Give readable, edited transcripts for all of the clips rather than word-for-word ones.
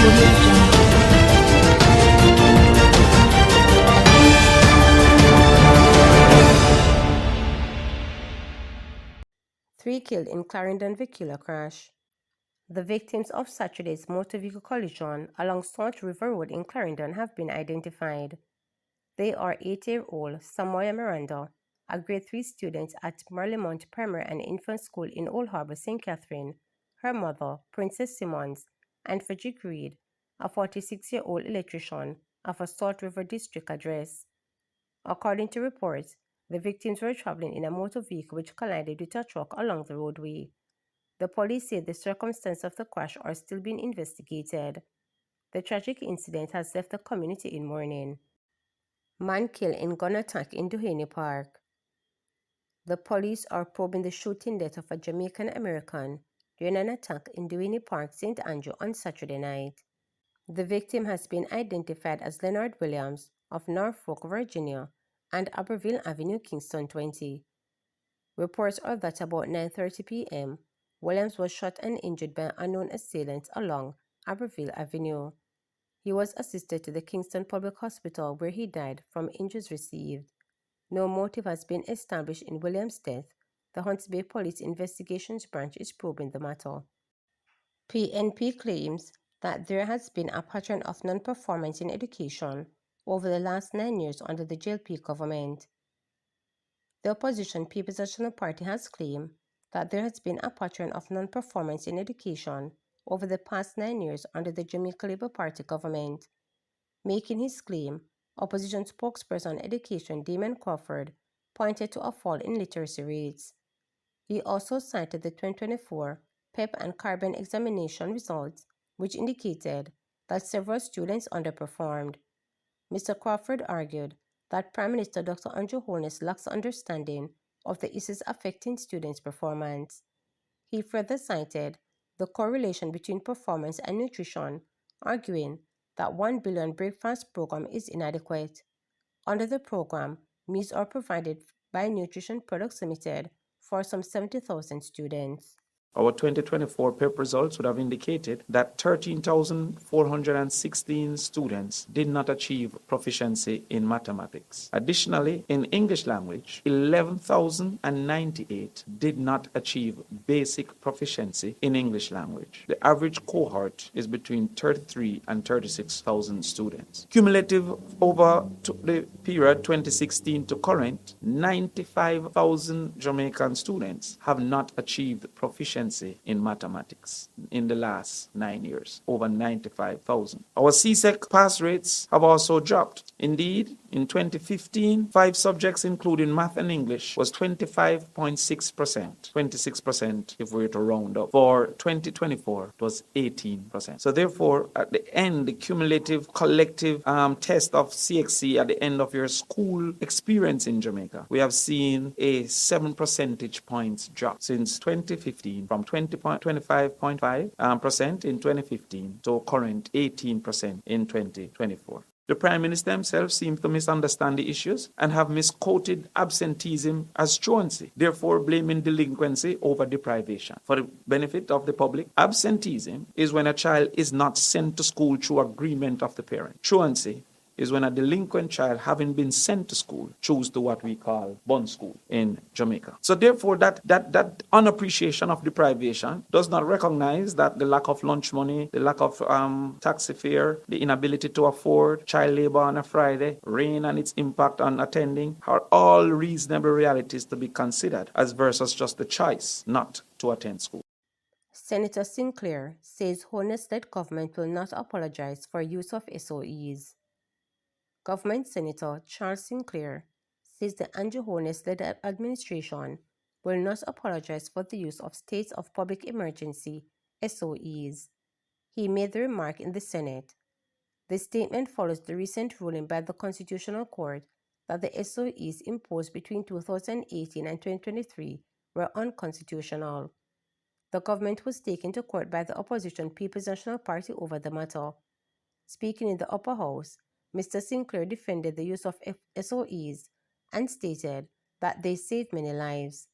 Audio Jungle. 3 killed in Clarendon vehicular crash. The victims of Saturday's motor vehicle collision along Salt River Road in Clarendon have been identified. They are 8-year-old Samoya Miranda, a grade 3 student at Marlimont Primary and Infant School in Old Harbour, St. Catherine, her mother, Princess Simmons, and Frederick Reed, a 46-year-old electrician of a Salt River District address. According to reports, the victims were traveling in a motor vehicle which collided with a truck along the roadway. The police say the circumstances of the crash are still being investigated. The tragic incident has left the community in mourning. Man killed in gun attack in Duhaney Park. The police are probing the shooting death of a Jamaican American during an attack in Duhaney Park, St. Andrew on Saturday night. The victim has been identified as Leonard Williams of Norfolk, Virginia, and Aberville Avenue, Kingston 20. Reports are that about 9:30 p.m., Williams was shot and injured by unknown assailants along Aberville Avenue. He was assisted to the Kingston Public Hospital where he died from injuries received. No motive has been established in Williams' death. The Hunts Bay Police Investigations Branch is probing the matter. PNP claims that there has been a pattern of non-performance in education over the last 9 years under the JLP government. The opposition People's National Party has claimed that there has been a pattern of non-performance in education over the past 9 years under the Jamaica Labour Party government. Making his claim, opposition spokesperson on education Damon Crawford pointed to a fall in literacy rates. He also cited the 2024 PEP and Carbon examination results, which indicated that several students underperformed. Mr. Crawford argued that Prime Minister Dr. Andrew Holness lacks understanding of the issues affecting students' performance. He further cited the correlation between performance and nutrition, arguing that 1 billion breakfast program is inadequate. Under the program, meals are provided by Nutrition Products Limited for some 70,000 students. Our 2024 PEP results would have indicated that 13,416 students did not achieve proficiency in mathematics. Additionally, in English language, 11,098 did not achieve basic proficiency in English language. The average cohort is between 33 and 36,000 students. Cumulative over the period 2016 to current, 95,000 Jamaican students have not achieved proficiency in mathematics in the last 9 years, over 95,000. Our CSEC pass rates have also dropped. Indeed, in 2015, 5 subjects, including math and English, was 25.6%, 26% if we were to round up. For 2024, it was 18%. So therefore, at the end, the cumulative collective test of CXC at the end of your school experience in Jamaica, we have seen a 7 percentage points drop since 2015, from 25.5% in 2015 to current 18% in 2024. The Prime Minister himself seems to misunderstand the issues and have misquoted absenteeism as truancy, therefore blaming delinquency over deprivation. For the benefit of the public, absenteeism is when a child is not sent to school through agreement of the parent. Truancy is when a delinquent child, having been sent to school, choose to what we call bun school in Jamaica. So therefore, that unappreciation of deprivation does not recognize that the lack of lunch money, the lack of taxi fare, the inability to afford, child labor on a Friday, rain and its impact on attending are all reasonable realities to be considered as versus just the choice not to attend school. Senator Sinclair says Holness-led government will not apologize for use of SOEs. Government Senator Charles Sinclair says the Andrew Holness-led administration will not apologize for the use of states of public emergency SOEs. He made the remark in the Senate. The statement follows the recent ruling by the Constitutional Court that the SOEs imposed between 2018 and 2023 were unconstitutional. The government was taken to court by the opposition People's National Party over the matter. Speaking in the upper house, Mr. Sinclair defended the use of SOEs and stated that they saved many lives.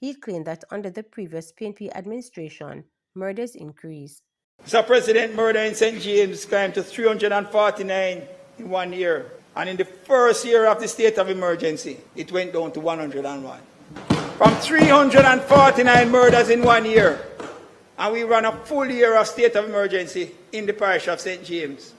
He claimed that under the previous PNP administration, murders increased. Mr. President, murder in St. James climbed to 349 in 1 year. And in the first year of the state of emergency, it went down to 101. From 349 murders in 1 year, and we ran a full year of state of emergency in the parish of St. James,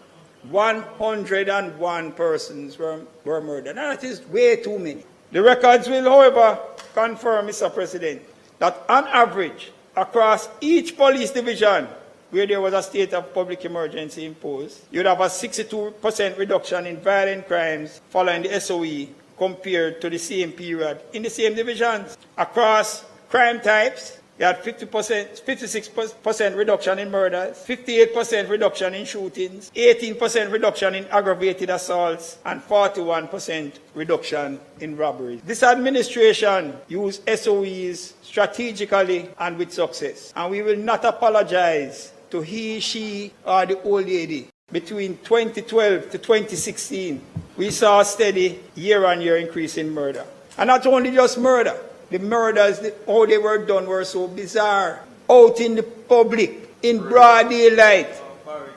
101 persons were murdered. And that is way too many. The records will, however, confirm, Mr. President, that on average, across each police division where there was a state of public emergency imposed, you'd have a 62% reduction in violent crimes following the SOE compared to the same period in the same divisions. Across crime types, you had 56% reduction in murders, 58% reduction in shootings, 18% reduction in aggravated assaults, and 41% reduction in robberies. This administration used SOEs strategically and with success, and we will not apologize to he, she, or the old lady. Between 2012 to 2016, we saw a steady year-on-year increase in murder. And not only just murder, the murders, how they were done were so bizarre. Out in the public, in broad daylight.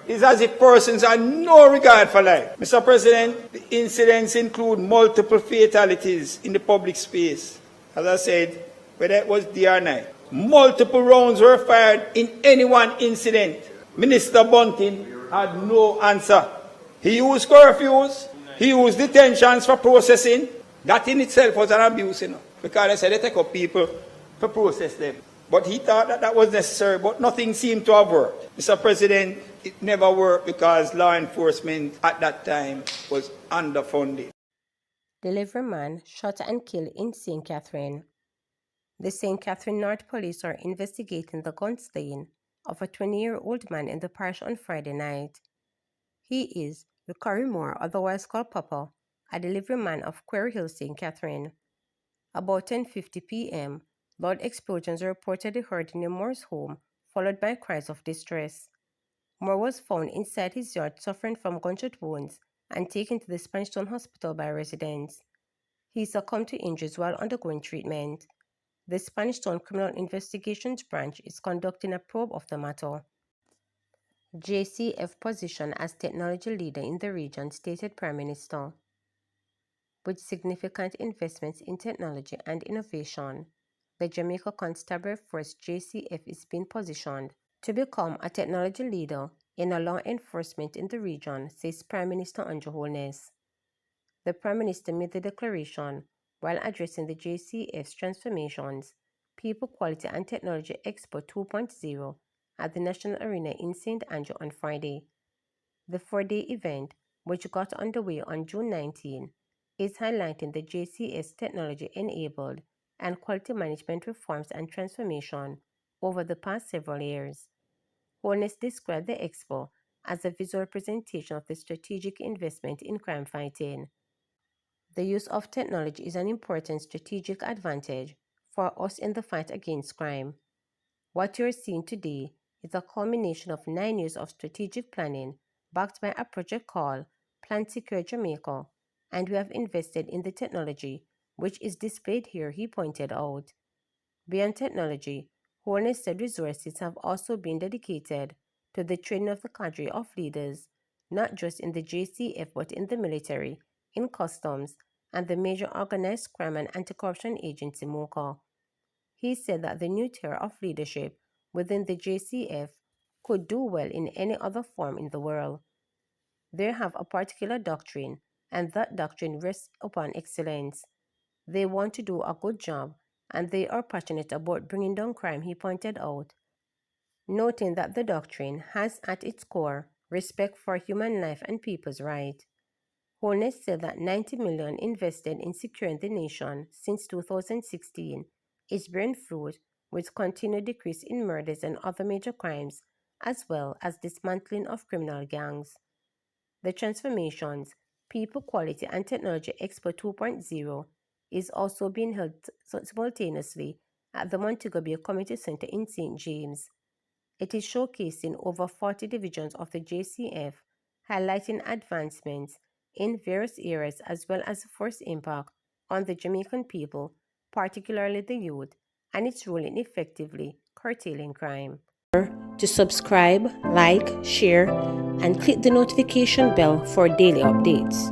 It's as if persons had no regard for life. Mr. President, the incidents include multiple fatalities in the public space. As I said, whether it was day or night. Multiple rounds were fired in any one incident. Minister Bunting had no answer. He used curfews. He used detentions for processing. That in itself was an abuse, because they said they take up people to process them. But he thought that that was necessary, but nothing seemed to have worked. Mr. President, it never worked because law enforcement at that time was underfunded. Delivery man shot and killed in St. Catherine. The St. Catherine North Police are investigating the gun slaying of a 20-year-old man in the parish on Friday night. He is Vicary Moore, otherwise called Papa, a delivery man of Quarry Hill, St. Catherine. About 10:50 p.m., loud explosions were reportedly heard in Moore's home, followed by cries of distress. Moore was found inside his yard suffering from gunshot wounds and taken to the Spanish Town Hospital by residents. He succumbed to injuries while undergoing treatment. The Spanish Town Criminal Investigations Branch is conducting a probe of the matter. JCF position as technology leader in the region, stated Prime Minister. With significant investments in technology and innovation, the Jamaica Constabulary Force JCF is being positioned to become a technology leader in law enforcement in the region, says Prime Minister Andrew Holness. The Prime Minister made the declaration while addressing the JCF's Transformations, People, Quality and Technology Expo 2.0 at the National Arena in St. Andrew on Friday. The 4-day event, which got underway on June 19, is highlighting the JCF's technology-enabled and quality management reforms and transformation over the past several years. Holness described the expo as a visual representation of the strategic investment in crime fighting. The use of technology is an important strategic advantage for us in the fight against crime. What you're seeing today is a culmination of 9 years of strategic planning backed by a project called Plan Secure Jamaica, and we have invested in the technology, which is displayed here, he pointed out. Beyond technology, Holness said resources have also been dedicated to the training of the cadre of leaders, not just in the JCF but in the military, in customs, and the major organized crime and anti-corruption agency MOCA. He said that the new tier of leadership within the JCF could do well in any other form in the world. They have a particular doctrine, and that doctrine rests upon excellence. They want to do a good job, and they are passionate about bringing down crime, he pointed out, noting that the doctrine has at its core respect for human life and people's rights. Holness said that $90 million invested in securing the nation since 2016 is bearing fruit, with continued decrease in murders and other major crimes, as well as dismantling of criminal gangs. The Transformations, People, Quality and Technology Expo 2.0 is also being held simultaneously at the Montego Bay Community Center in St. James. It is showcasing over 40 divisions of the JCF, highlighting advancements in various areas as well as the first impact on the Jamaican people, particularly the youth, and its role in effectively curtailing crime. to subscribe, like, share, and click the notification bell for daily updates.